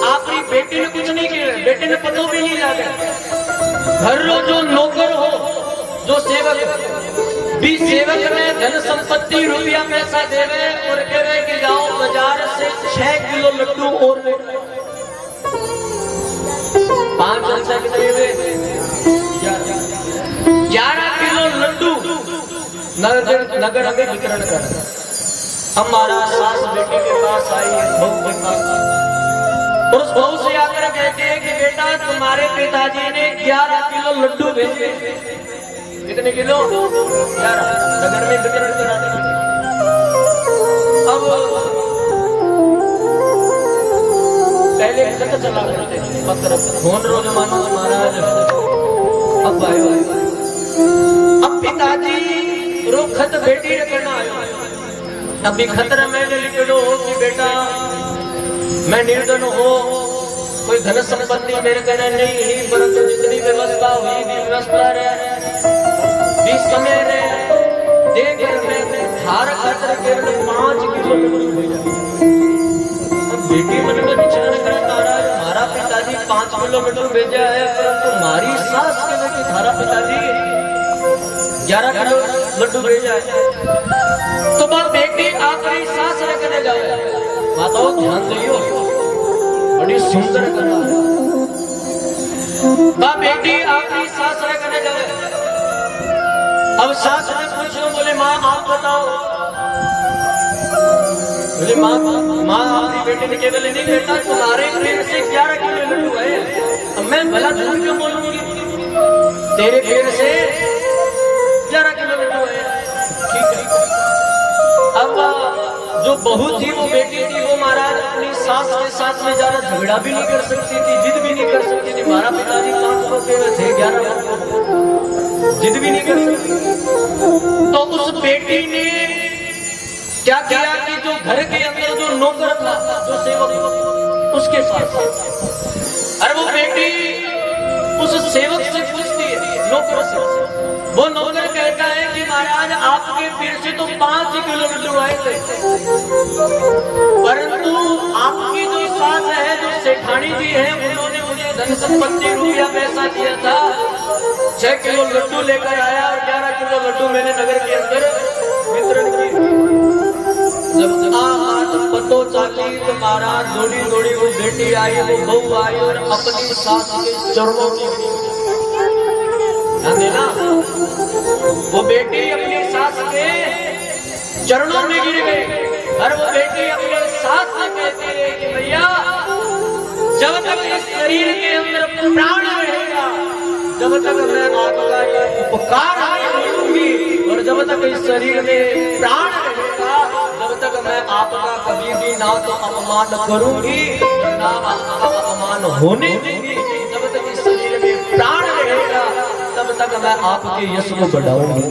आपकी बेटी ने कुछ नहीं किया, बेटी ने पतो भी नहीं लगा। घर रो जो नौकर हो जो सेवक भी सेवक में धन संपत्ति रुपया पैसा देवे और कहे कि जाओ बाजार से 6 किलो लड्डू और ले 5 अच्छा कितने हुए 11 किलो लड्डू नगर में वितरण कर। हमारा सास बेटे के पास आई बहू के पास और उस बहू से आकर कहते हैं कि बेटा तुम्हारे पिताजी ने 11 किलो लड्डू भेजे। कितने किलो 11 नगर में वितरण कराने के लिए। अब पहले खत चला करते पत्र फोन रो जमाना महाराज। अब पिताजी रो खत बेटी ने करना आयो। अभी खतरा मैंने लिख दो कि बेटा मैं निर्धन हो, कोई धन संपत्ति मेरे कहना नहीं ही, परंतु जितनी व्यवस्था हुई व्यवस्था रहे समय रहे देकर मैं धार खातर केवल 5 किलो लड्डू भेजा। अब बेटी मन में विचार करे महाराज हमारा पिताजी 5 किलो लड्डू भेजा है, परंतु हमारी सास के बेटी थारा पिताजी 11 किलो लड्डू भेजा है। तो बाप बेटी आपकी सास रखने जाओ माताओं ध्यान दियो बड़ी सुंदर कला। बाप बेटी आपकी सास रखने जाओ। अब सास ने पूछो बोले माँ आप बताओ। बोले माँ आपकी बेटी ने केवल नहीं बेटा तुम्हारे पेट से 11 किलो लड्डू है। अब मैं भला झूठ क्यों बोलूंगी, तेरे पेट से 11 किलो लड्डू है। ठीक है। अब जो बहू थी वो बेटी थी वो महाराज अपनी सास के साथ में ज्यादा झगड़ा भी नहीं कर सकती थी, जिद भी नहीं कर सकती थी। हमारा पिताजी 5 रुपए में थे 11 जिद भी नहीं कर सकती। तो उस बेटी ने क्या किया कि जो घर के अंदर जो नौकर था जो सेवक उसके पास, अरे वो बेटी उस सेवक से पूछती है नौकर से। वो नौकर कहता है कि महाराज आपके पेट से तो 5 किलो लड्डू आए थे, परंतु आपकी जो सास है जो सेठानी जी है उन्होंने मुझे धन संपत्ति रुपया पैसा दिया था, 6 किलो लड्डू लेकर आया और 11 किलो लड्डू मैंने नगर के अंदर वितरण किए। जब आठ पतो चाली तो महाराज दौड़ी दौड़ी वो बेटी आई, वो बहू आई और अपनी सास के चरणों की ना वो बेटी अपनी सास के चरणों में गिर गई। और वो बेटी अपने सास से कहती है कि भैया जब तक इस शरीर के अंदर प्राण रहेगा जब तक मैं आपका ये उपकार नहीं करूंगी, और जब तक इस शरीर में प्राण रहेगा जब तक मैं आपका कभी भी ना तो अपमान करूंगी ना अपमान होने दूंगी। जब तक इस शरीर में प्राण रहेगा तब तक मैं आपके यश को बढ़ाऊंगी।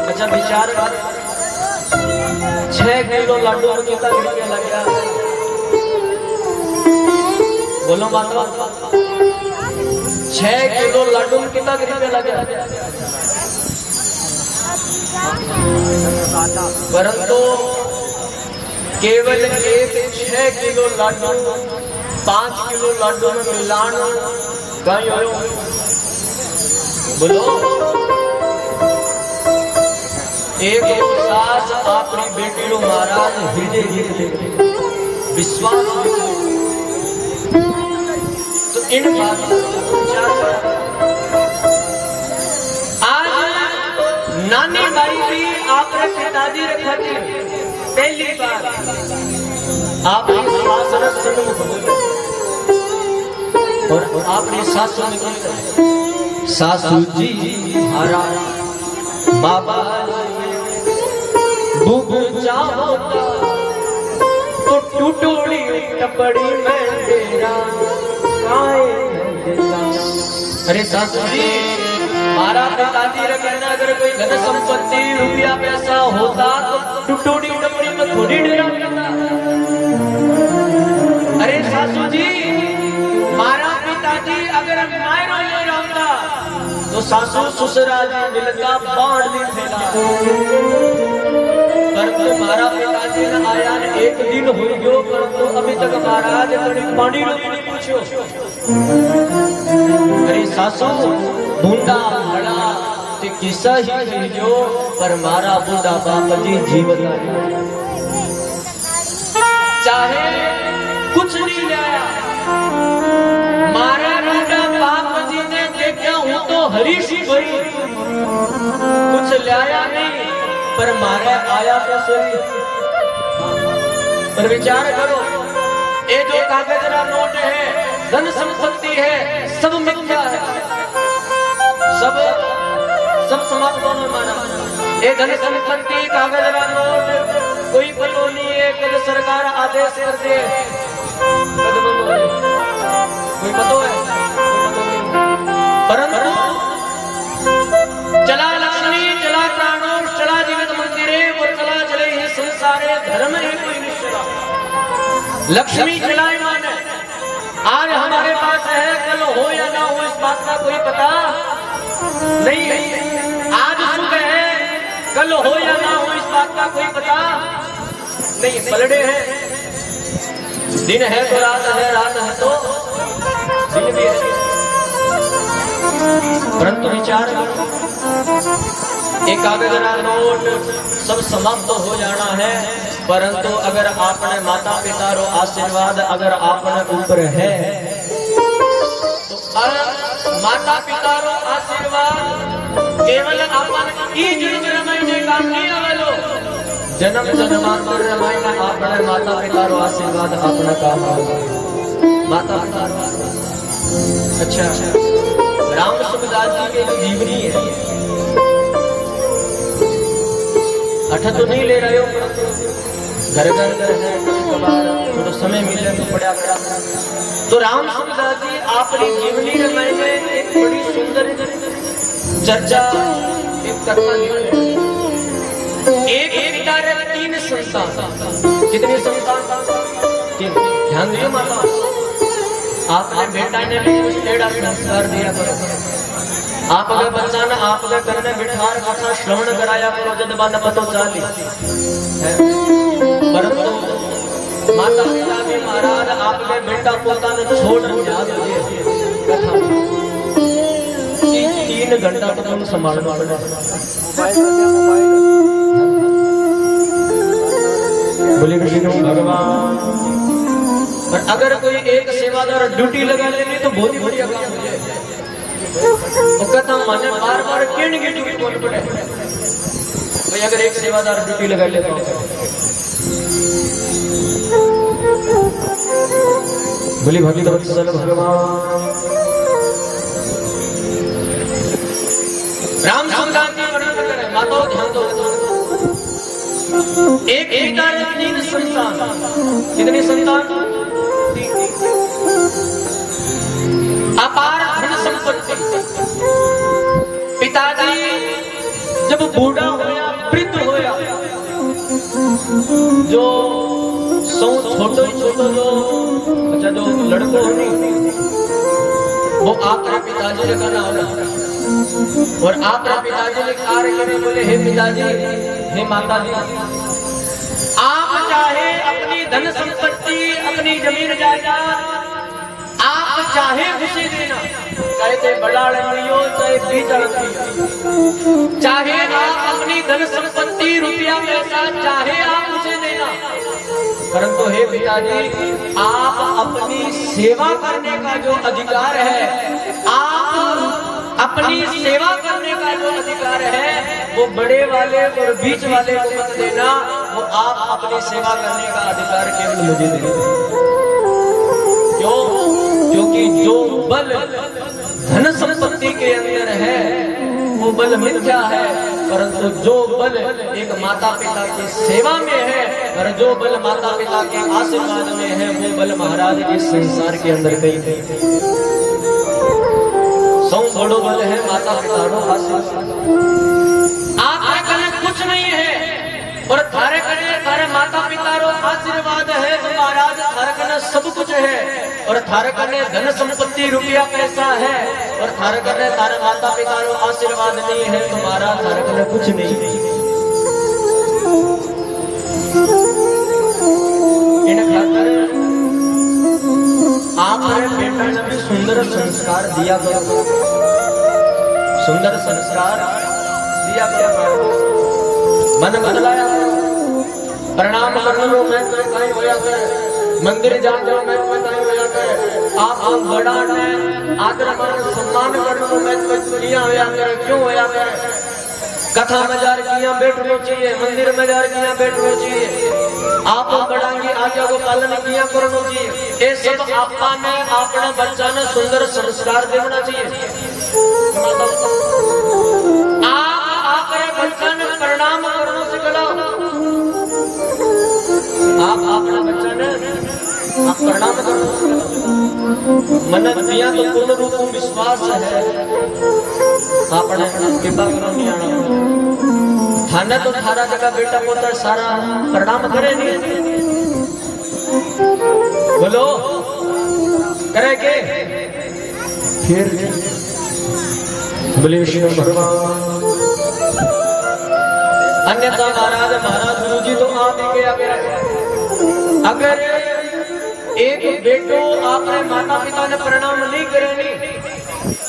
अच्छा विचार 6 किलो लड्डू में कितना रुपया लग गया बोलो माता। 6 किलो लड्डू में कितना रुपया लग गया, परंतु केवल एक 6 किलो लड्डू 5 किलो लड्डू में मिलाना कहीं हो बोलो। एक सास अपनी बेटी को महाराज हृदय जीत ले विश्वास तो इन आज नानी बाई भी आपने पिताजी रखा थी पहली बार आपने सास सन्मुख और आपने सासों में सासू जी हरा बाबा बुब चाहोता तो टूटोड़ी टपड़ी में तेरा काए। अरे सासू जी मारा पिताजी रे कहना अगर कोई धन संपत्ति रुपया पैसा होता तो टूटोड़ी टपड़ी में थोड़ी डेरा करता। अरे सासू जी मारा पिताजी अगर मायरो ले रहता तो सासू ससुरा जी मिलका बाढ़ दी थेला। पर तुम्हारा पिताजी न आया न एक दिन हो गयो पर तो अभी तक महाराज कड़ी पानी रो नहीं पूछो। अरे सासू बूंदा बड़ा ते किस्सा ही कहियो पर मारा बूढ़ा बाप जी जीवत चाहे कुछ नहीं लाया। मारा बूढ़ा बाप जी ने देखा हूं तो हरीश भरी कुछ लाया नहीं पर मारा आया तो सही। पर विचार करो ये जो कागजरा नोट है धन संपत्ति है सब मिथ्या है, सब समाप्त होने माना। ये धन संपत्ति कागजरा नोट कोई पतो नहीं है कद सरकार आदेश कर दे कद बंद हो कोई पतो है परंतु चला लक्ष्मी चला प्राणों चला जीवित मंदिरे वो चला चले ही संसारे धर्म है कोई निश्चला। लक्ष्मी चलाए माने आज हमारे पास है कल हो या ना हो इस बात का कोई पता नहीं। आज सुख है कल हो या ना हो इस बात का कोई पता नहीं। पलड़े हैं दिन है तो रात है रात है तो दिन भी है। परंतु विचार एक कागजरा नोट सब समाप्त हो जाना है परंतु अगर आपने माता पिता रो आशीर्वाद अगर आपने ऊपर है तो माता पिता रो आशीर्वाद केवल अपन ई जन्म महीने काम नहीं आवेलो जन्म जन्मांतर महीने आपने माता पिता रो आशीर्वाद अपना काम आवेलो माता पिता। अच्छा राम सुखदास जी के जीवनी है अठा तो नहीं ले रहे हो घर घर है थोड़ा समय मिले तो पड़ा पड़ा। तो राम सुखदास जी अपनी जीवनी में मैंने एक बड़ी सुंदर चर्चा एक कथा एक पिता रे 3 संतान। कितने संतान? 3। ध्यान दियो माता आपने बेटा ने भी कुछ टेढ़ा संस्कार दिया करो। आप अगर बच्चा ना आप अगर करने बिठार कथा श्रवण कराया करो जब न पतो चाली परंतु माता पिता भी महाराज आपके बेटा पोता ने छोड़ याद कथा 3 घंटा तो तुम संभालना पड़ेगा। बोले भगवान पर अगर कोई एक सेवादार ड्यूटी लगा लेगी तो बहुत ही बढ़िया काम हो जाए। कहता माने बार बार किन की ड्यूटी बोल पड़े भाई अगर एक सेवादार ड्यूटी लगा ले तो बोली भगवान राम सुखदास जी वर्णन करें माताओं ध्यान दो। एक पिता रे 3 संतान। कितने संतान? अपार धन संपत्ति। पिताजी जब बूढ़ा होया वृद्ध होया जो छोटो जो अच्छा जो लड़को होनी वो आपके पिताजी ने कहना होगा और आपके पिताजी ने कार्य करे बोले हे पिताजी हे माताजी आप चाहे अपनी धन संपत्ति अपनी जमीन जायदाद आप चाहे उसे देना चाहे कोई बड़ा लड़कियों चाहे बीच लड़कियों चाहे आप अपनी धन संपत्ति रुपया पैसा चाहे आप उसे देना परंतु हे पिताजी आप अपनी सेवा करने का जो अधिकार है आप अपनी सेवा करने का जो अधिकार है वो बड़े वाले और बीच वाले को मत देना वो आप अपनी सेवा करने का अधिकार केवल मुझे देना। क्यों? क्योंकि जो बल धन संपत्ति के अंदर है वो बल मिथ्या है, परंतु जो बल एक माता पिता की सेवा में है और जो बल माता पिता के आशीर्वाद में है वो बल महाराज के संसार के अंदर गई। सौ बड़ो बल है माता पिता रो आशीर्वाद। आप कुछ नहीं है और थारे कने थारे माता पिता रो आशीर्वाद है तो महाराज थारे कने सब कुछ है, और थारे कने धन संपत्ति रुपया पैसा है और थारे कने थारे माता पिता रो आशीर्वाद नहीं है तो महाराज थारे कने कुछ नहीं। इन खातर आपने बेटा ने भी सुंदर संस्कार दिया करो, सुंदर संस्कार दिया करो। मन बदलाया प्रणाम करने लो मैं तो कहीं होया करे, मंदिर जाते हो मैं तो कहीं होया करे, आप बड़ा ने आदर मान सम्मान करने लो मैं तो किया होया करे, क्यों होया करे? कथा मजार किया बैठना चाहिए, मंदिर मजार किया बैठना चाहिए, आप बड़ा की आज्ञा को पालन किया करना चाहिए। ये सब आपा ने अपने बच्चा ने सुंदर संस्कार देना चाहिए। आप बच्चा ने प्रणाम करना सिखलाओ, आप अपना बच्चा ने आप प्रणाम करो। मन दिया तो पूर्ण रूप में विश्वास है आपने कृपा करो। थाने तो थारा जगह बेटा पोता सारा प्रणाम करे नहीं, बोलो करे के फिर बोले श्री भगवान। अन्यथा महाराज गुरु जी तो आप ही के अगर एक बेटो आपने माता पिता ने प्रणाम नहीं करेंगे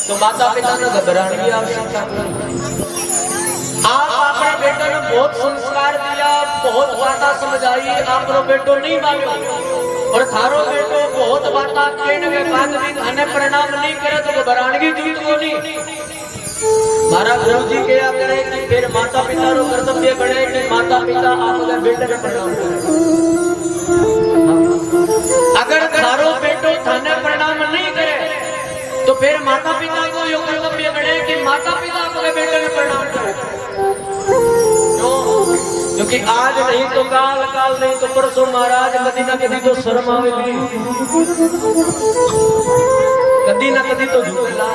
तो माता पिता ने घबराने की आवश्यकता नहीं। आप अपने बेटे ने बहुत संस्कार दिया, बहुत बातें समझाई, आपरो बेटो नहीं मानो और थारो बेटो बहुत बातें कहने के बाद भी थाने प्रणाम नहीं करे तो घबराने की जरूरत को नहीं। मारा गुरु जी क्या करे कि फिर माता पिता रो कर्तव्य बने कि माता पिता आपके बेटे के प्रणाम करें। अगर थारो बेटो थाने प्रणाम नहीं करे तो फिर माता पिता को यो कर्तव्य बने कि माता पिता आपके बेटे के प्रणाम करें। क्योंकि आज नहीं तो काल, काल नहीं तो परसों महाराज कदी ना कदी तो शर्म आवेगी, कदी ना कदी तो झूठला।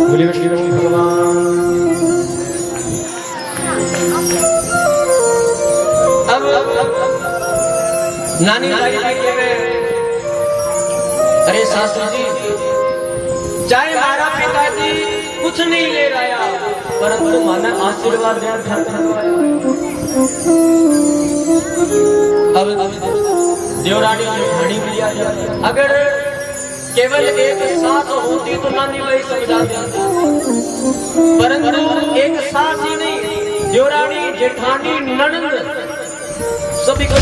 बोलिए श्री राम भगवान। अब नानी दाई के अरे सासू जी चाहे हमारा पिताजी कुछ नहीं ले रहा परंतु माना आशीर्वाद दिया। अब देवरानी जेठानी भी आ जाती, अगर केवल एक सास होती तो नानी वही समझाती, परंतु एक सास ही नहीं देवरानी जेठानी ननंद सभी को